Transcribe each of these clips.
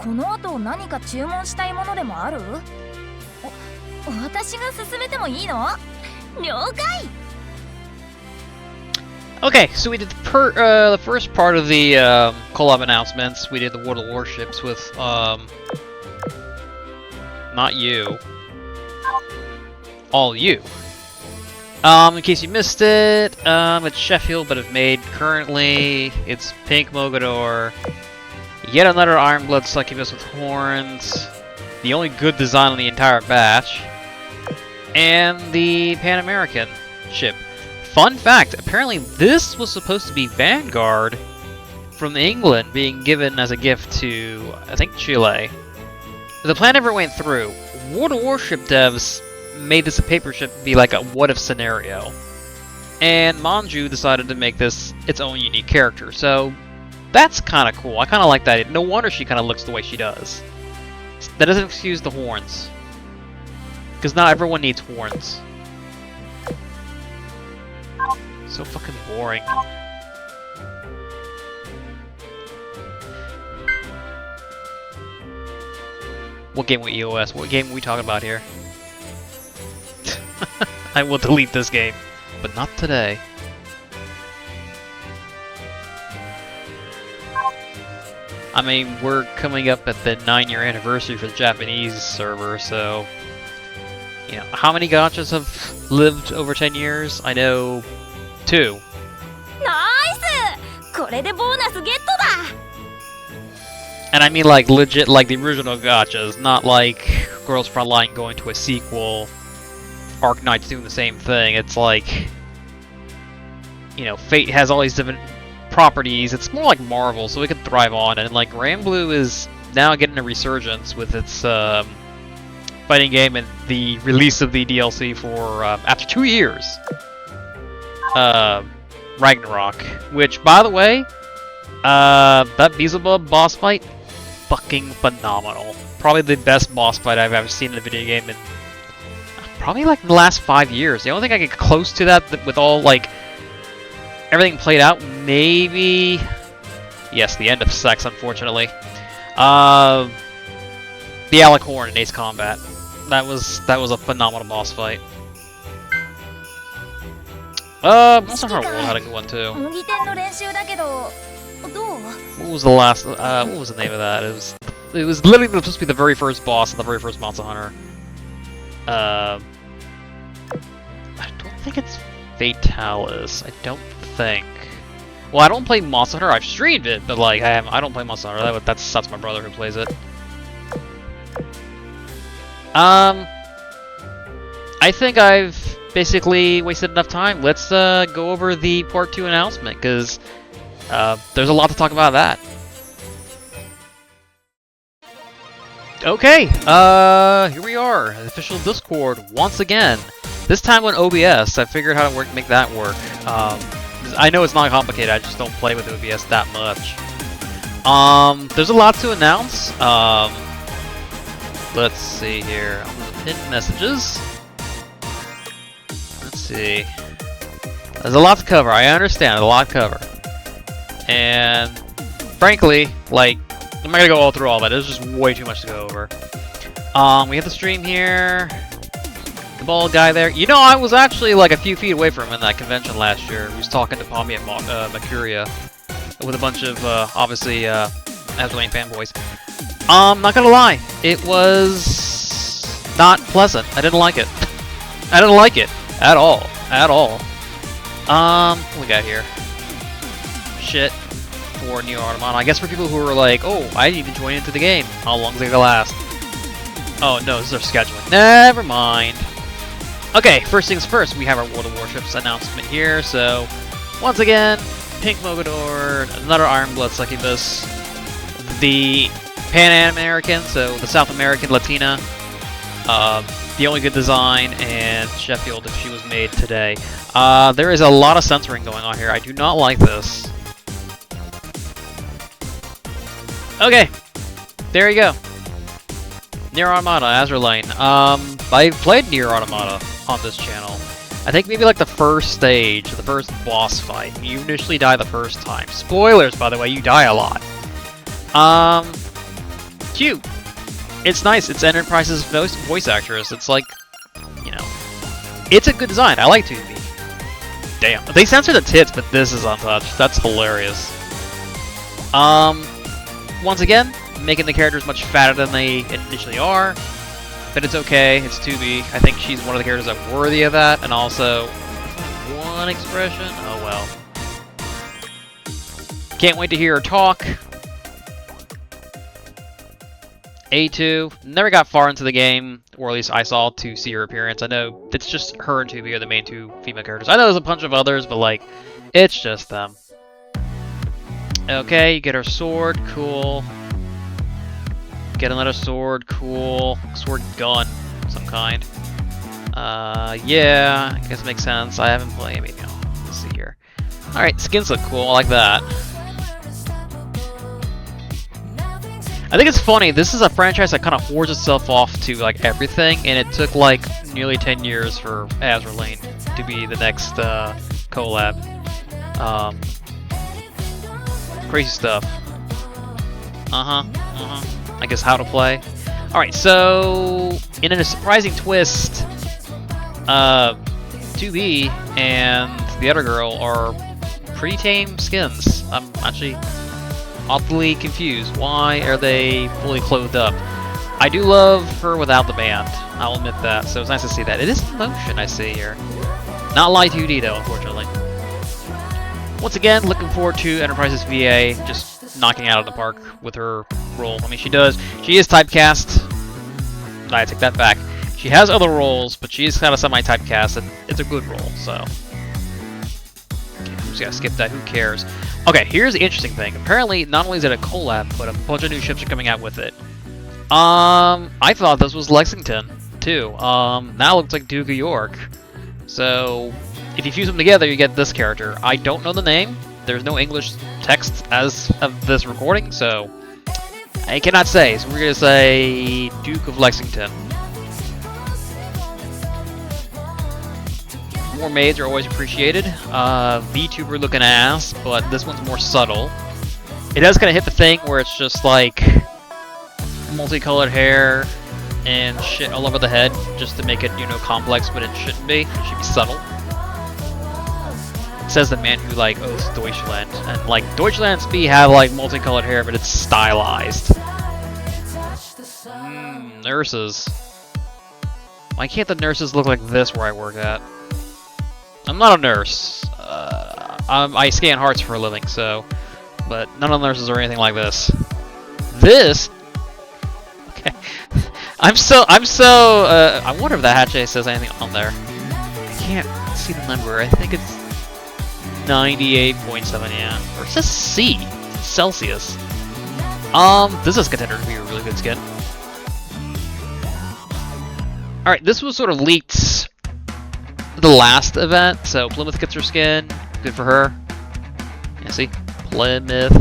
この後何か注文したいものでもある？私が勧めてもいいの？了解。 Okay, so we did the first part of the collab announcements. We did the World of Warships with not you, all you. In case you missed it, it's Sheffield, but it's made currently. It's Pink Mogador, yet another Ironblood succubus with horns, the only good design on the entire batch, and the Pan American ship. Fun fact, apparently this was supposed to be Vanguard from England being given as a gift to, I think, Chile. The plan never went through. World of Warship devs made this a paper ship be like a what-if scenario. And Manju decided to make this its own unique character, so that's kind of cool. I kind of like that. No wonder she kind of looks the way she does. That doesn't excuse the horns. Because not everyone needs horns. So fucking boring. What game with EOS? What game are we talking about here? I will delete this game, but not today. I mean, we're coming up at the 9-year anniversary for the Japanese server, so... You know, how many gachas have lived over 10 years? I know... 2. Nice! これでボーナスゲットだ! And I mean like legit, like the original gachas, not like Girls Frontline going to a sequel, Arknights doing the same thing. It's like, you know, Fate has all these different properties. It's more like Marvel, so it can thrive on. And like Granblue is now getting a resurgence with its fighting game and the release of the DLC for after 2 years. Ragnarok, which, by the way, that Beelzebub boss fight, fucking phenomenal. Probably the best boss fight I've ever seen in a video game in probably like the last 5 years. The only thing I get close to that with all like everything played out, maybe yes, the end of Sex, unfortunately. The Alec Horn in Ace Combat. That was a phenomenal boss fight. Monster Hunter World had a good one too. What was the last? What was the name of that? It was literally supposed to be the very first boss of the very first Monster Hunter. I don't think it's Fatalis. I don't think. Well, I don't play Monster Hunter. I've streamed it, but like I don't play Monster Hunter. That's my brother who plays it. I think I've basically wasted enough time. Let's go over the Part 2 announcement, because there's a lot to talk about that. Okay, here we are, official Discord once again. This time on OBS. I figured how to make that work. I know it's not complicated, I just don't play with OBS that much. There's a lot to announce. Let's see here. I'm gonna pin messages. Let's see. There's a lot to cover, I understand, a lot to cover. And frankly, like, I'm not gonna go all through all that, there's just way too much to go over. We have the stream here. The bald guy there. You know, I was actually like a few feet away from him in that convention last year. He was talking to Pommy and Mercuria with a bunch of, obviously, Azur Lane fanboys. Not gonna lie, it was not pleasant. I didn't like it. I didn't like it at all. At all. What we got here? Shit for NieR Automata. I guess for people who are like, oh, I need to join into the game. How long is it gonna last? Oh no, this is our scheduling. Never mind. Okay, first things first, we have our World of Warships announcement here. So, once again, Pink Mogador, another Ironblood succubus, the Pan American, so the South American Latina, the only good design, and Sheffield if she was made today. There is a lot of censoring going on here. I do not like this. Okay, there you go. NieR Automata, Azur Lane. I played NieR Automata on this channel. I think maybe like the first stage, the first boss fight. You initially die the first time. Spoilers, by the way, you die a lot. cute. It's nice. It's Enterprise's voice actress. It's like, you know, it's a good design. I like 2B. Damn, they censored the tits, but this is untouched. That's hilarious. Once again, making the characters much fatter than they initially are, but it's okay. It's 2B. I think she's one of the characters that's worthy of that, and also one expression. Oh well. Can't wait to hear her talk. A2 never got far into the game, or at least I saw to see her appearance. I know it's just her and 2B are the main two female characters. I know there's a bunch of others, but like, it's just them. Okay, you get her sword, cool. Get another sword, cool. Sword gun, some kind. Yeah, I guess it makes sense. I haven't played, maybe, no. Let's see here. Alright, skins look cool, I like that. I think it's funny, this is a franchise that kind of hoards itself off to like everything, and it took like nearly 10 years for Azur Lane to be the next collab. Crazy stuff. I guess how to play. Alright, so in a surprising twist, 2B and the other girl are pretty tame skins. I'm actually oddly confused. Why are they fully clothed up? I do love her without the band, I'll admit that, so it's nice to see that. It is in motion, I see here. Not Light 2D though, unfortunately. Once again, looking forward to Enterprise's VA just knocking out of the park with her role. I mean, she is typecast. I take that back. She has other roles, but she is kind of semi-typecast, and it's a good role, so. Okay, I'm just gonna skip that, who cares? Okay, here's the interesting thing. Apparently, not only is it a collab, but a bunch of new ships are coming out with it. I thought this was Lexington, too. Now it looks like Duke of York. So, if you fuse them together, you get this character. I don't know the name. There's no English text as of this recording, so I cannot say. So we're gonna say Duke of Lexington. More maids are always appreciated. VTuber looking ass, but this one's more subtle. It does kind of hit the thing where it's just like multicolored hair and shit all over the head, just to make it, you know, complex, but it shouldn't be. It should be subtle. Says the man who like owns Deutschland, and like Deutschland's be have like multicolored hair, but it's stylized. Nurses. Why can't the nurses look like this where I work at? I'm not a nurse. I scan hearts for a living, so, but none of the nurses are anything like this. This. Okay. I wonder if that hatchet says anything on there. I can't see the number. I think it's 98.7, yeah. Or it says C. It's Celsius. This is contender to be a really good skin. Alright, this was sort of leaked the last event, so Plymouth gets her skin. Good for her. Yeah, see? Plymouth.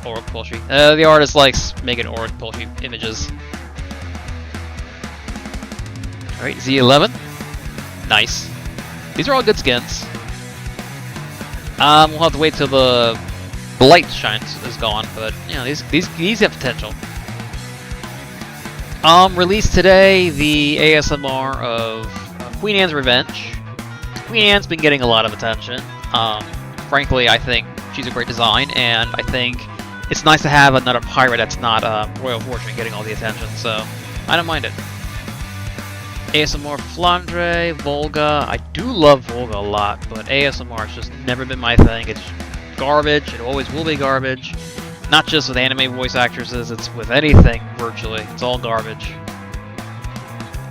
Auric Pulshy. The artist likes making Auric Pulshy images. Alright, Z11. Nice. These are all good skins. We'll have to wait till the light shines is gone, but you know, these have potential. Released today the ASMR of Queen Anne's Revenge. Queen Anne's been getting a lot of attention. Frankly, I think she's a great design, and I think it's nice to have another pirate that's not Royal Fortune getting all the attention, so I don't mind it. ASMR Flandre, Volga. I do love Volga a lot, but ASMR has just never been my thing. It's garbage. It always will be garbage. Not just with anime voice actresses, it's with anything, virtually. It's all garbage.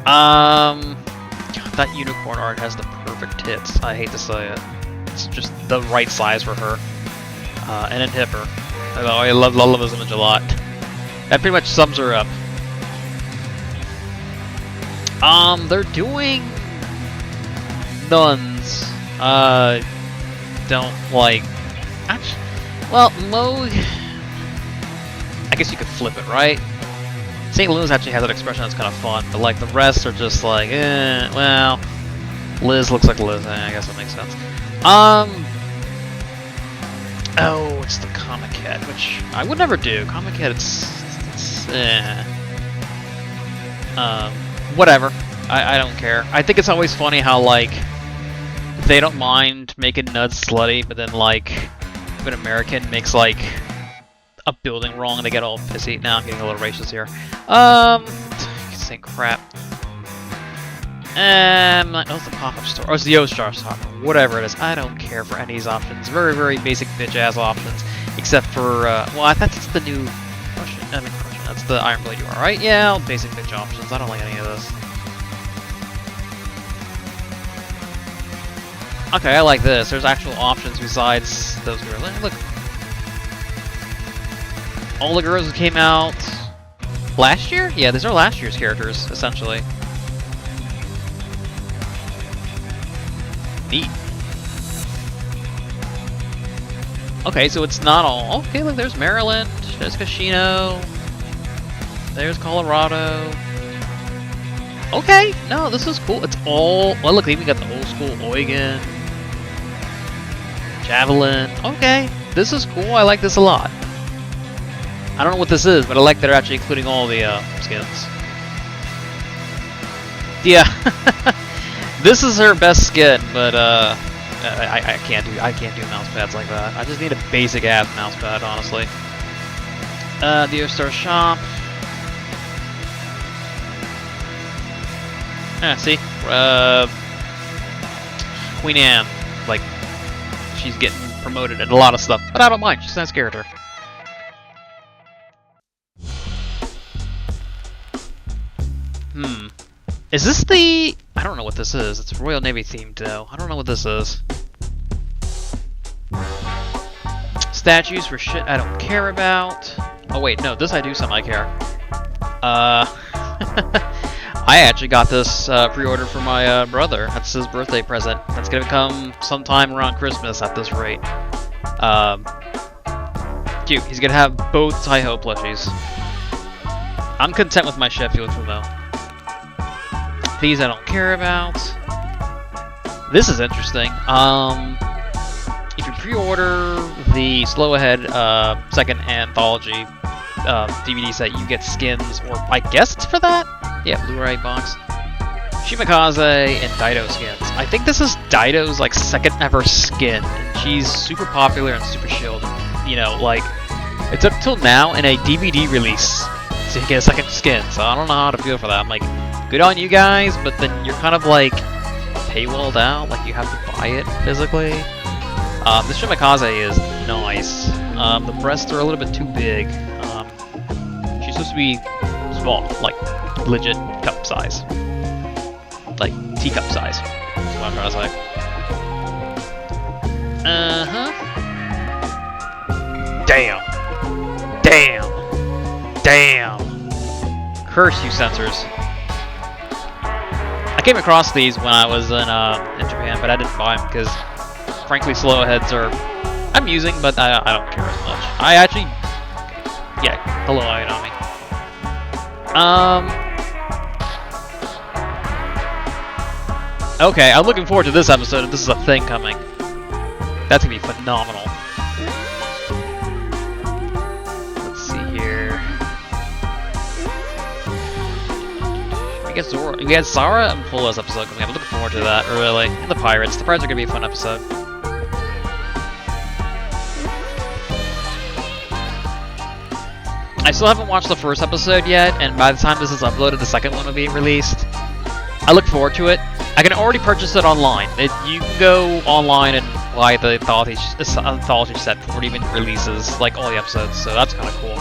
God, that unicorn art has the perfect tits. I hate to say it. It's just the right size for her. And hip her. I love this image a lot. That pretty much sums her up. They're doing nuns. Don't like. Actually, well, Moog. I guess you could flip it, right? St. Louis actually has that expression that's kind of fun, but like the rest are just like, well, Liz looks like Liz. I guess that makes sense. Oh, it's the Comic Head, which I would never do. Comic Head, it's whatever. I don't care. I think it's always funny how, like, they don't mind making Nuds slutty, but then, like, if an American makes, like, a building wrong and they get all pissy. Now I'm getting a little racist here. Saying crap. Oh, it's the pop-up store. Oh, it's the O-Star store. Whatever it is. I don't care for any of these options. Very, very basic bitch-ass options. Except for, well, I thought that's the new Crushing. That's the Iron Blade UR, right? Yeah, basic bitch options. I don't like any of this. Okay, I like this. There's actual options besides those girls. Look. All the girls who came out last year? Yeah, these are last year's characters, essentially. Neat. Okay, so it's not all. Okay, look, there's Maryland, there's Casino, there's Colorado. Okay, no, this is cool. It's all. Well, look, we even got the old school Oregon, Javelin. Okay, this is cool. I like this a lot. I don't know what this is, but I like that they're actually including all the skins. Yeah, this is her best skin, but I can't do mouse pads like that. I just need a basic ass mouse pad, honestly. The O-Star shop. Yeah, see, Queen Anne, like, she's getting promoted and a lot of stuff, but I don't mind. She's a nice character. Is this the... I don't know what this is. It's Royal Navy themed, though. I don't know what this is. Statues for shit I don't care about. Oh, wait, no. This I do semi care. I actually got this pre-order for my brother. That's his birthday present. That's gonna come sometime around Christmas at this rate. Cute. He's gonna have both Taiho plushies. I'm content with my Sheffield from though. These I don't care about. This is interesting. If you pre-order the Slow Ahead second anthology DVD set, you get skins, or I guess it's for that? Yeah, Blu-ray box. Shimakaze and Dido skins. I think this is Dido's like second ever skin. And she's super popular and super shielded. You know, like, it's up till now in a DVD release to get a second skin, so I don't know how to feel for that. I'm like, good on you guys, but then you're kind of like paywalled out, like you have to buy it physically. The Shimakaze is nice. The breasts are a little bit too big. She's supposed to be small, like legit cup size. Like teacup size, is what I'm trying to say. Damn. Curse you, censors. I came across these when I was in Japan, but I didn't buy them because, frankly, slow heads are amusing, but I don't care as much. I actually, yeah, hello, Ayanami. Okay, I'm looking forward to this episode if this is a thing coming. That's gonna be phenomenal. Let's see here. We got Zara and Pola's episode coming up. I'm looking forward to that, really. And the Pirates. The Pirates are gonna be a fun episode. I still haven't watched the first episode yet, and by the time this is uploaded, the second one will be released. I look forward to it. I can already purchase it online. You can go online and buy the anthology set before it even releases, like all the episodes, so that's kind of cool.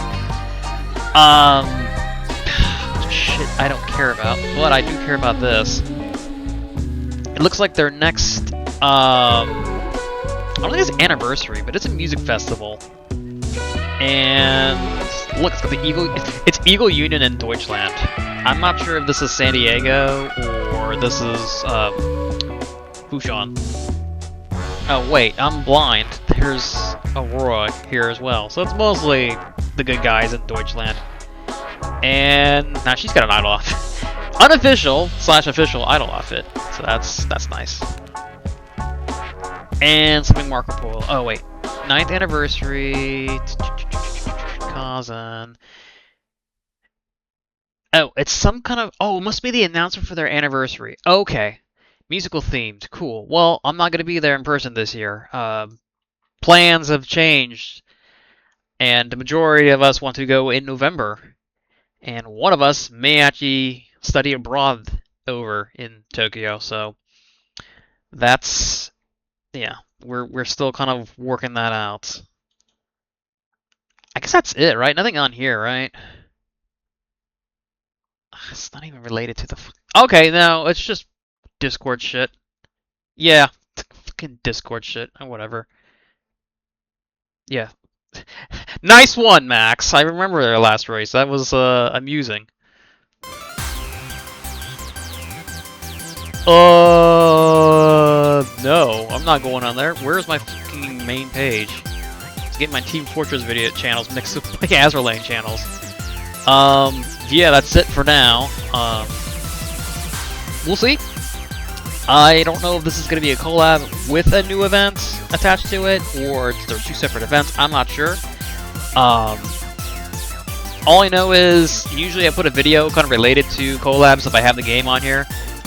Shit I don't care about, but I do care about this. It looks like their next, I don't think it's anniversary, but it's a music festival. And look, it's got the Eagle. It's Eagle Union in Deutschland. I'm not sure if this is San Diego or this is Fushan. Oh wait, I'm blind. There's Aurora here as well, so it's mostly the good guys in Deutschland. And now she's got an idol outfit, unofficial/official idol outfit. So that's nice. And something Marco Polo. Oh wait, 9th anniversary. Kazan. Oh, it's some kind of... Oh, it must be the announcement for their anniversary. Okay. Musical themed. Cool. Well, I'm not going to be there in person this year. Plans have changed. And the majority of us want to go in November. And one of us may actually study abroad over in Tokyo. So that's... Yeah. We're still kind of working that out. I guess that's it, right? Nothing on here, right? It's not even related to the... Okay, no, it's just Discord shit. Yeah, fucking Discord shit, or whatever. Yeah. Nice one, Max! I remember their last race. That was, amusing. No, I'm not going on there. Where's my fucking main page? Let's get my Team Fortress video channels mixed with my Azur Lane channels. Yeah, that's it for now. We'll see. I don't know if this is going to be a collab with a new event attached to it, or they're two separate events. I'm not sure. All I know is, usually I put a video kind of related to collabs if I have the game on here.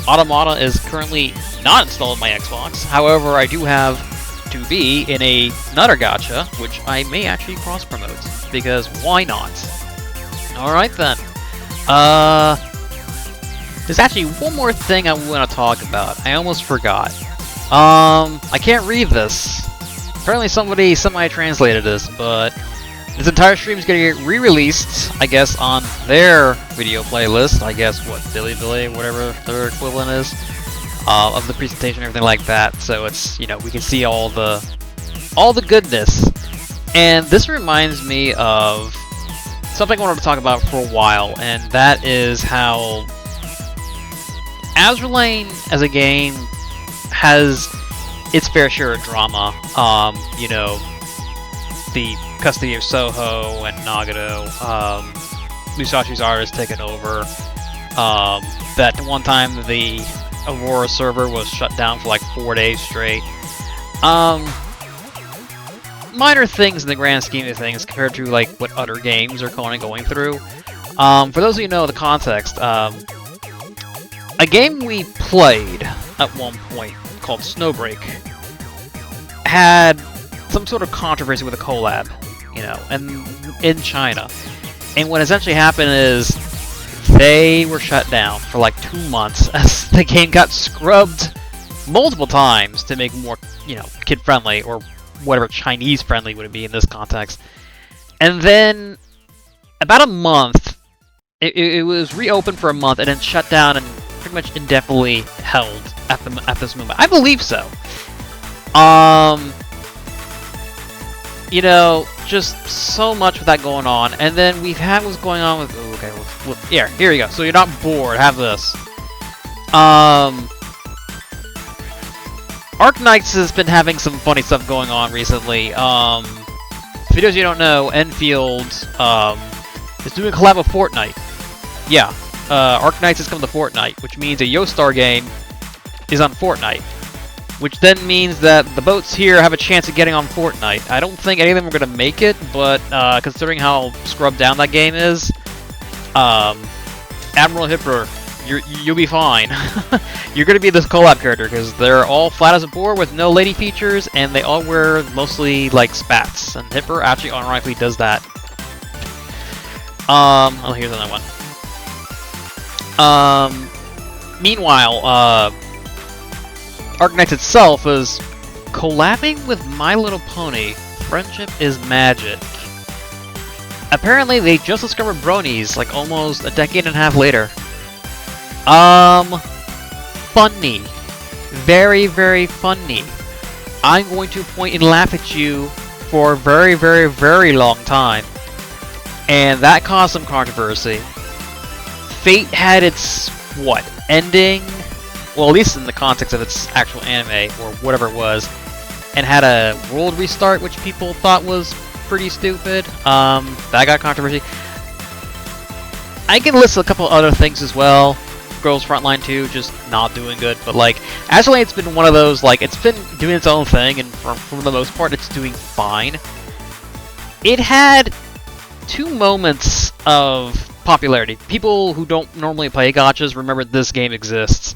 Automata is currently not installed on my Xbox. However, I do have 2B in another gacha, which I may actually cross-promote, because why not? Alright then. There's actually one more thing I want to talk about. I almost forgot. I can't read this. Apparently somebody semi-translated this, but this entire stream is going to get re-released, I guess, on their video playlist. I guess, what, Billy, whatever their equivalent is, of the presentation and everything like that. So it's, you know, we can see all the goodness. And this reminds me of something I wanted to talk about for a while, and that is how Azur Lane as a game has its fair share of drama. You know, the custody of Soho and Nagato, Musashi's artist taken over. That one time the Aurora server was shut down for like 4 days straight. Minor things in the grand scheme of things compared to like what other games are kind of going through. For those of you who know the context, a game we played at one point called Snowbreak had some sort of controversy with a collab, you know, and in China. And what essentially happened is they were shut down for like 2 months as the game got scrubbed multiple times to make more, you know, kid-friendly, or whatever Chinese-friendly would it be in this context. And then about a month, it was reopened for a month and then shut down and pretty much indefinitely held at this moment. I believe so. You know, just so much with that going on, and then we've had what's going on with... Oh, okay, well, yeah, here you go. So you're not bored. Have this. Arknights has been having some funny stuff going on recently. For those of you who don't know, Enfield is doing a collab with Fortnite. Yeah, Arknights is coming to Fortnite, which means a Yostar game is on Fortnite. Which then means that the boats here have a chance of getting on Fortnite. I don't think any of them are going to make it, but considering how scrubbed down that game is, Admiral Hipper, you'll be fine. You're going to be this collab character, because they're all flat as a board with no lady features, and they all wear mostly, like, spats. And Hipper actually ironically does that. Oh, here's another one. Meanwhile, Arknights itself is collabing with My Little Pony. Friendship is Magic. Apparently, they just discovered bronies, like, almost a decade and a half later. Funny. Very, very funny. I'm going to point and laugh at you for a very, very, very long time. And that caused some controversy. Fate had its, what, ending? Well, at least in the context of its actual anime, or whatever it was, and had a world restart, which people thought was pretty stupid. That got controversy. I can list a couple other things as well. Girls Frontline 2 just not doing good, but like Azur Lane's been one of those, like, it's been doing its own thing, and for the most part it's doing fine. It had 2 moments of popularity. People who don't normally play gachas remember this game exists,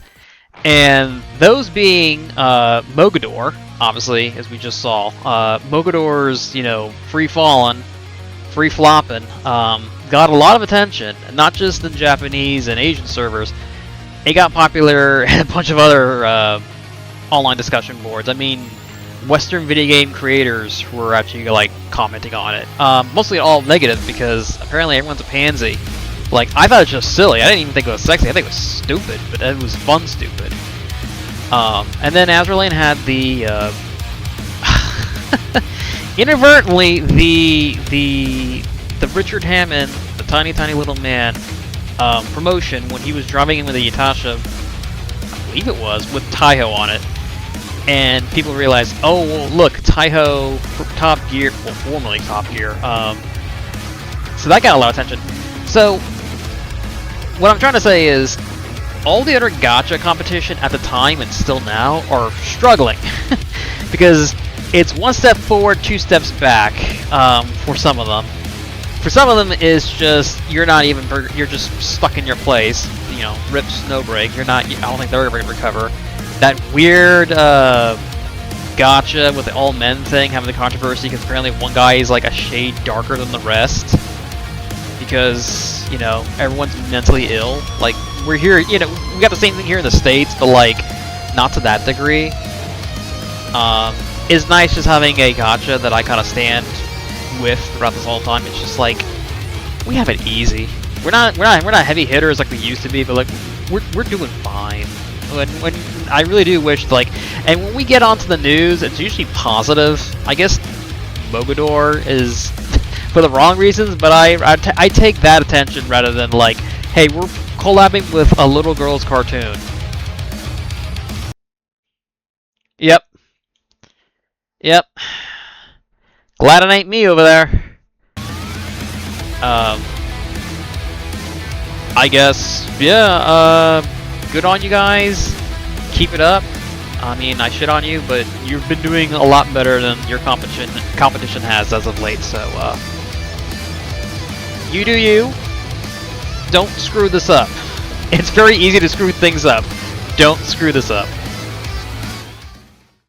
and those being Mogador, obviously, as we just saw. Mogador's, you know, free falling, free flopping, got a lot of attention, not just in Japanese and Asian servers. It got popular in a bunch of other online discussion boards. I mean, Western video game creators were actually like commenting on it. Mostly all negative because apparently everyone's a pansy. Like, I thought it was just silly. I didn't even think it was sexy. I think it was stupid, but it was fun stupid. And then Azur Lane had the inadvertently the Richard Hammond, the tiny little man, promotion when he was driving in with a Yatasha, I believe it was, with Taiho on it. And people realized, oh, well, look, Taiho, Top Gear, well, formerly Top Gear. So that got a lot of attention. So, what I'm trying to say is, all the other gacha competition at the time and still now are struggling. Because it's 1 step forward, 2 steps back for some of them. For some of them, it's just, you're just stuck in your place. You know, rip Snowbreak. I don't think they're ever going to recover. That weird gacha with the all men thing having the controversy because apparently one guy is like a shade darker than the rest because, you know, everyone's mentally ill. Like, we're here, you know, we got the same thing here in the States, but like, not to that degree. It's nice just having a gacha that I kind of stand with throughout this whole time. It's just like, we have it easy. We're not heavy hitters like we used to be, but like, we're doing fine. When I really do wish, like, and when we get onto the news, it's usually positive. I guess Mogador is for the wrong reasons, but I take that attention rather than like, hey, we're collabing with a little girl's cartoon. Yep. Glad it ain't me over there. I guess, yeah, good on you guys. Keep it up. I mean, I shit on you, but you've been doing a lot better than your competition has as of late, so, you do you. Don't screw this up. It's very easy to screw things up. Don't screw this up.